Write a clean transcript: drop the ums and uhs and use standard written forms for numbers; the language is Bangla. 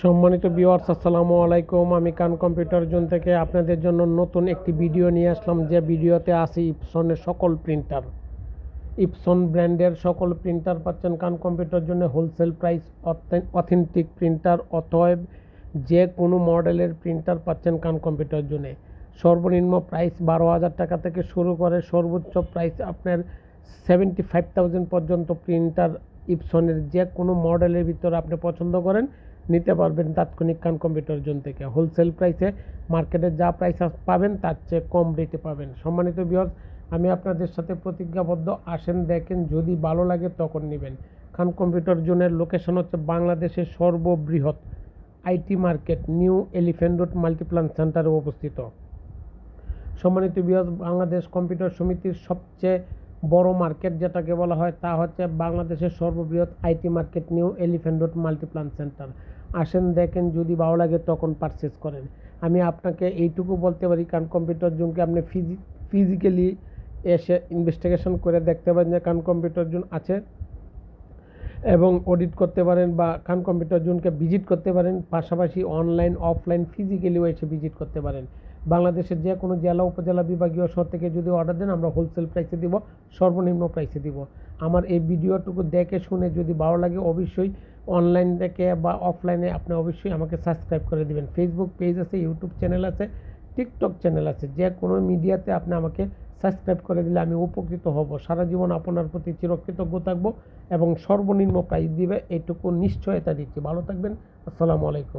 সম্মানিত ভিউয়ার্স, আসসালামু আলাইকুম। আমি কান কম্পিউটার জোন থেকে আপনাদের জন্য নতুন একটি ভিডিও নিয়ে আসলাম। যে ভিডিওতে আছে ইপসনের সকল প্রিন্টার, ইপসন ব্র্যান্ডের সকল প্রিন্টার পাচ্ছেন কান কম্পিউটার জন্য হোলসেল প্রাইস। অথেন্টিক প্রিন্টার, অতএব যে কোনো মডেলের প্রিন্টার পাচ্ছেন কান কম্পিউটার জন্য। সর্বনিম্ন প্রাইস 12,000 টাকা থেকে শুরু করে সর্বোচ্চ প্রাইস আপনার 75,000 পর্যন্ত প্রিন্টার ইপসনের যে কোনো মডেলের ভিতরে আপনি পছন্দ করেন নিতে পারবেন তাৎক্ষণিক কান কম্পিউটার জোন থেকে। হোলসেল প্রাইসে মার্কেটে যা প্রাইস পাবেন তার চেয়ে কম রেটে পাবেন। সম্মানিত ভিউয়ার্স, আমি আপনাদের সাথে প্রতিজ্ঞাবদ্ধ, আসেন দেখেন, যদি ভালো লাগে তখন নেবেন। খান কম্পিউটার জোনের লোকেশন হচ্ছে বাংলাদেশের সর্ববৃহৎ IT market new elephant road Multiplan সেন্টারে অবস্থিত। সম্মানিত ভিউয়ার্স, বাংলাদেশ কম্পিউটার সমিতির সবচেয়ে বড় মার্কেট যেটাকে বলা হয় তা হচ্ছে বাংলাদেশের সর্ববৃহৎ IT market new elephant road Multiplan centre. আসেন দেখেন, যদি ভালো লাগে তখন পারচেস করেন। আমি আপনাকে এইটুকু বলতে পারি, কান কম্পিউটার জোনকে আপনি ফিজিক্যালি এসে ইনভেস্টিগেশন করে দেখতে পারেন যে কান কম্পিউটার জোন আছে এবং অডিট করতে পারেন, বা কান কম্পিউটার জোনকে ভিজিট করতে পারেন। পাশাপাশি অনলাইন অফলাইন ফিজিক্যালিও এসে ভিজিট করতে পারেন। বাংলাদেশের যে কোনো জেলা উপজেলা বিভাগীয় শহর থেকে যদি অর্ডার দেন আমরা হোলসেল প্রাইসে দিব, সর্বনিম্ন প্রাইসে দিব। আমার এই ভিডিওটুকু দেখে শুনে যদি ভালো লাগে অবশ্যই অনলাইন থেকে বা অফলাইনে আপনি অবশ্যই আমাকে সাবস্ক্রাইব করে দেবেন। ফেসবুক পেজ আছে, ইউটিউব চ্যানেল আছে, টিকটক চ্যানেল আছে, যে কোনো মিডিয়াতে আপনি আমাকে সাবস্ক্রাইব করে দিলে আমি উপকৃত হব। সারা জীবন আপনার প্রতি চিরকৃতজ্ঞ থাকবো এবং সর্বনিম্ন প্রাইস দিবে এইটুকু নিশ্চয়তা দিচ্ছি। ভালো থাকবেন। আসসালামু আলাইকুম।